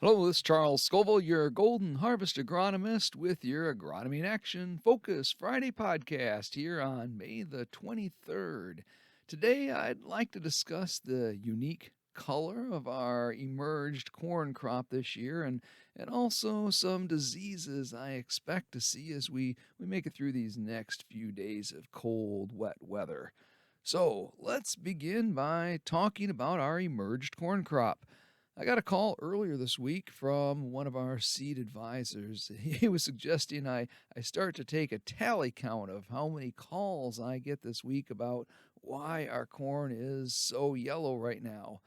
Hello, this is Charles Scoville, your Golden Harvest agronomist with your Agronomy in Action Focus Friday podcast here on May the 23rd. Today, I'd like to discuss the unique color of our emerged corn crop this year and also some diseases I expect to see as we make it through these next few days of cold, wet weather. So, let's begin by talking about our emerged corn crop. I got a call earlier this week from one of our seed advisors. He was suggesting I start to take a tally count of how many calls I get this week about why our corn is so yellow right now.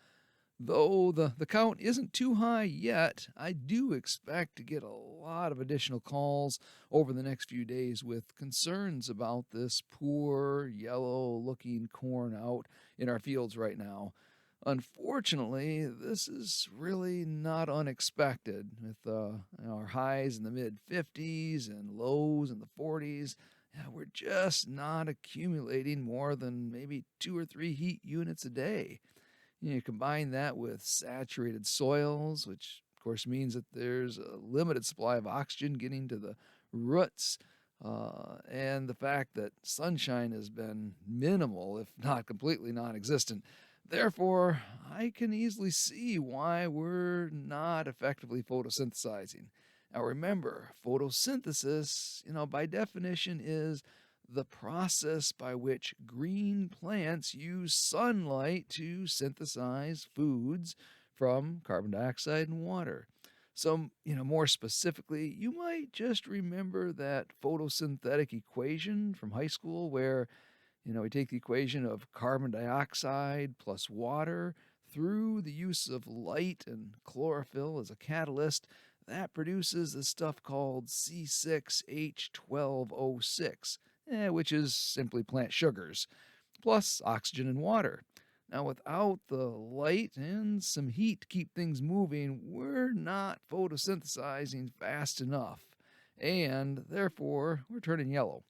Though the count isn't too high yet, I do expect to get a lot of additional calls over the next few days with concerns about this poor yellow looking corn out in our fields right now. Unfortunately, this is really not unexpected with our highs in the mid 50s and lows in the 40s. Yeah, we're just not accumulating more than maybe 2 or 3 heat units a day. You combine that with saturated soils, which of course means that there's a limited supply of oxygen getting to the roots, and the fact that sunshine has been minimal, if not completely non existent. Therefore, I can easily see why we're not effectively photosynthesizing. Now, remember, photosynthesis, by definition, is the process by which green plants use sunlight to synthesize foods from carbon dioxide and water. So, more specifically, you might just remember that photosynthetic equation from high school where, we take the equation of carbon dioxide plus water through the use of light and chlorophyll as a catalyst. That produces this stuff called C6H12O6, which is simply plant sugars, plus oxygen and water. Now, without the light and some heat to keep things moving, we're not photosynthesizing fast enough, and therefore we're turning yellow.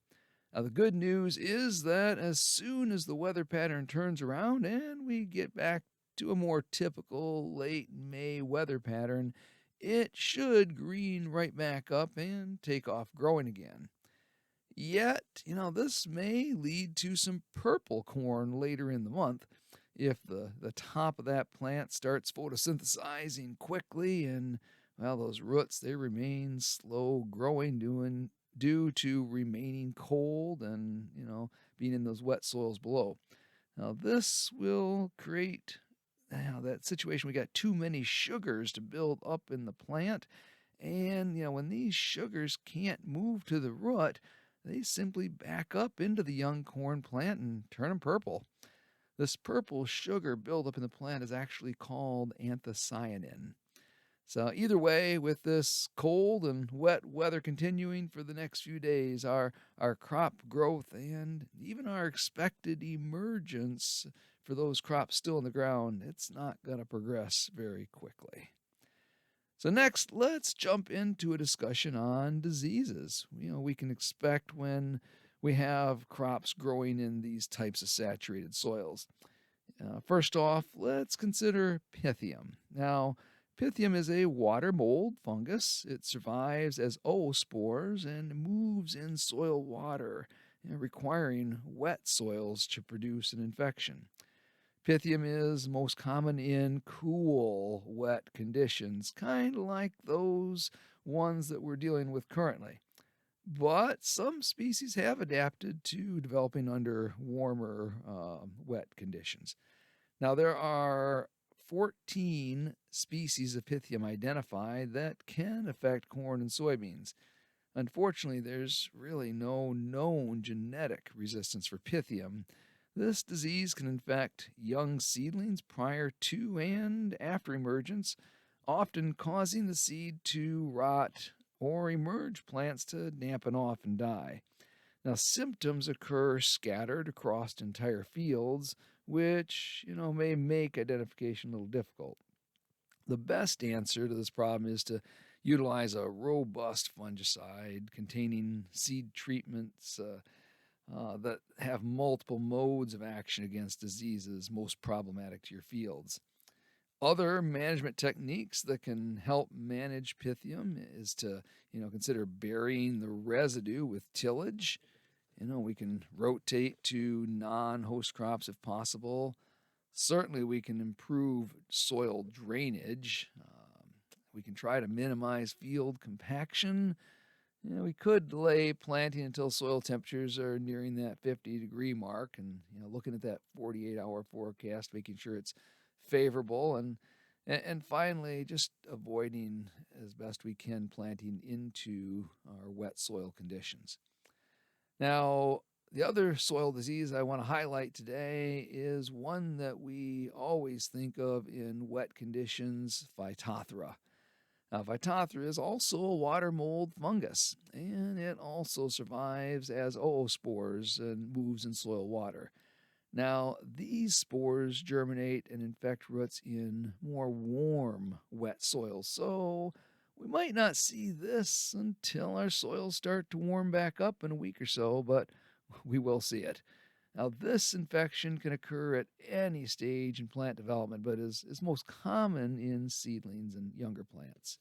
Now, the good news is that as soon as the weather pattern turns around and we get back to a more typical late May weather pattern, it should green right back up and take off growing again. Yet, this may lead to some purple corn later in the month if the top of that plant starts photosynthesizing quickly and, well, those roots, they remain slow growing due to remaining cold and, being in those wet soils below. Now, this will create that situation. We got too many sugars to build up in the plant. And, when these sugars can't move to the root, they simply back up into the young corn plant and turn them purple. This purple sugar buildup in the plant is actually called anthocyanin. So, either way, with this cold and wet weather continuing for the next few days, our crop growth and even our expected emergence for those crops still in the ground, it's not going to progress very quickly. So, next, let's jump into a discussion on diseases. We can expect when we have crops growing in these types of saturated soils. First off, let's consider Pythium. Now, Pythium is a water mold fungus. It survives as oospores and moves in soil water, requiring wet soils to produce an infection. Pythium is most common in cool, wet conditions, kind of like those ones that we're dealing with currently. But some species have adapted to developing under warmer, wet conditions. Now, there are 14 species of Pythium identified that can affect corn and soybeans. Unfortunately, there's really no known genetic resistance for Pythium. This disease can infect young seedlings prior to and after emergence, often causing the seed to rot or emerge plants to dampen off and die. Now, symptoms occur scattered across entire fields, which, may make identification a little difficult. The best answer to this problem is to utilize a robust fungicide containing seed treatments that have multiple modes of action against diseases most problematic to your fields. Other management techniques that can help manage Pythium is to, consider burying the residue with tillage. We can rotate to non-host crops if possible. Certainly, we can improve soil drainage. We can try to minimize field compaction. We could delay planting until soil temperatures are nearing that 50-degree mark, and looking at that 48-hour forecast, making sure it's favorable, and finally, just avoiding as best we can planting into our wet soil conditions. Now, the other soil disease I want to highlight today is one that we always think of in wet conditions, Phytophthora. Now, Phytophthora is also a water mold fungus, and it also survives as oospores and moves in soil water. Now, these spores germinate and infect roots in more warm, wet soils, so we might not see this until our soils start to warm back up in a week or so, but we will see it. Now, this infection can occur at any stage in plant development, but is most common in seedlings and younger plants.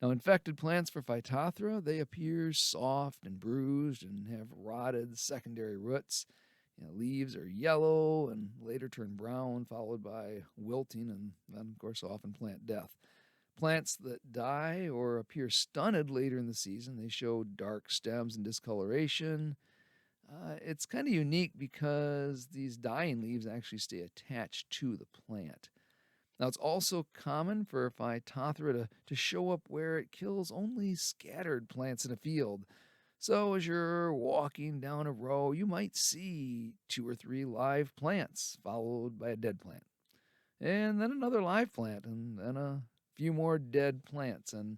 Now, infected plants for Phytophthora, they appear soft and bruised and have rotted secondary roots. Leaves are yellow and later turn brown, followed by wilting and then, of course, often plant death. Plants that die or appear stunted later in the season, they show dark stems and discoloration. It's kind of unique because these dying leaves actually stay attached to the plant. Now, it's also common for Phytophthora to show up where it kills only scattered plants in a field. So, as you're walking down a row, you might see 2 or 3 live plants, followed by a dead plant, and then another live plant, and then a few more dead plants. And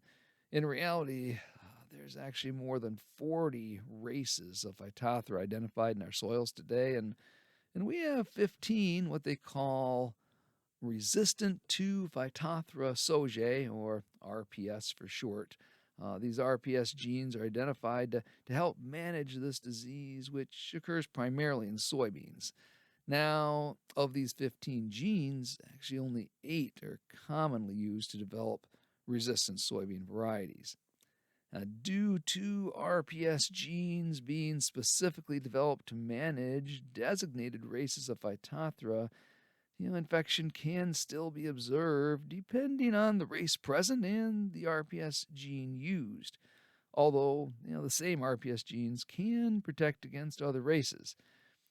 in reality, there's actually more than 40 races of Phytophthora identified in our soils today, and we have 15 what they call resistant to Phytophthora sojae, or RPS for short. These RPS genes are identified to help manage this disease, which occurs primarily in soybeans. Now, of these 15 genes, actually only 8 are commonly used to develop resistant soybean varieties. Now, due to RPS genes being specifically developed to manage designated races of Phytophthora, infection can still be observed depending on the race present and the RPS gene used. Although, the same RPS genes can protect against other races.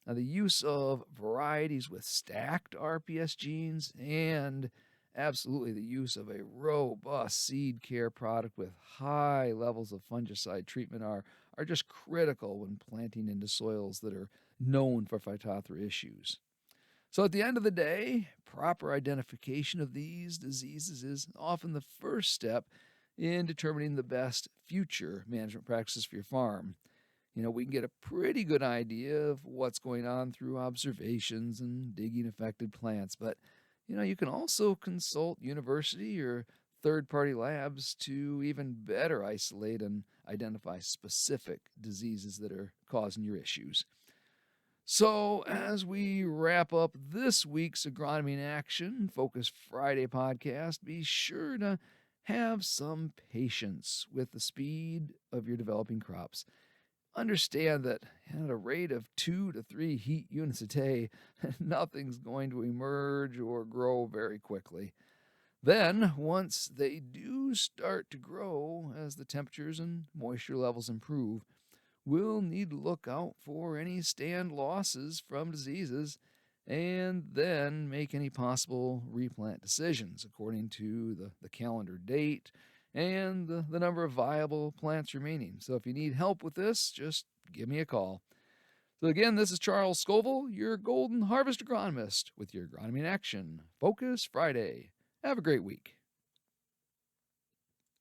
Now, the use of varieties with stacked RPS genes and absolutely the use of a robust seed care product with high levels of fungicide treatment are just critical when planting into soils that are known for Phytophthora issues. So at the end of the day, proper identification of these diseases is often the first step in determining the best future management practices for your farm. We can get a pretty good idea of what's going on through observations and digging affected plants, but you can also consult university or third-party labs to even better isolate and identify specific diseases that are causing your issues. So, as we wrap up this week's Agronomy in Action Focus Friday podcast, be sure to have some patience with the speed of your developing crops. Understand that at a rate of 2 to 3 heat units a day, nothing's going to emerge or grow very quickly. Then, once they do start to grow as the temperatures and moisture levels improve, we'll need to look out for any stand losses from diseases and then make any possible replant decisions according to the calendar date and the number of viable plants remaining. So if you need help with this, just give me a call. So again, this is Charles Scoville, your Golden Harvest agronomist, with your Agronomy in Action Focus Friday. Have a great week.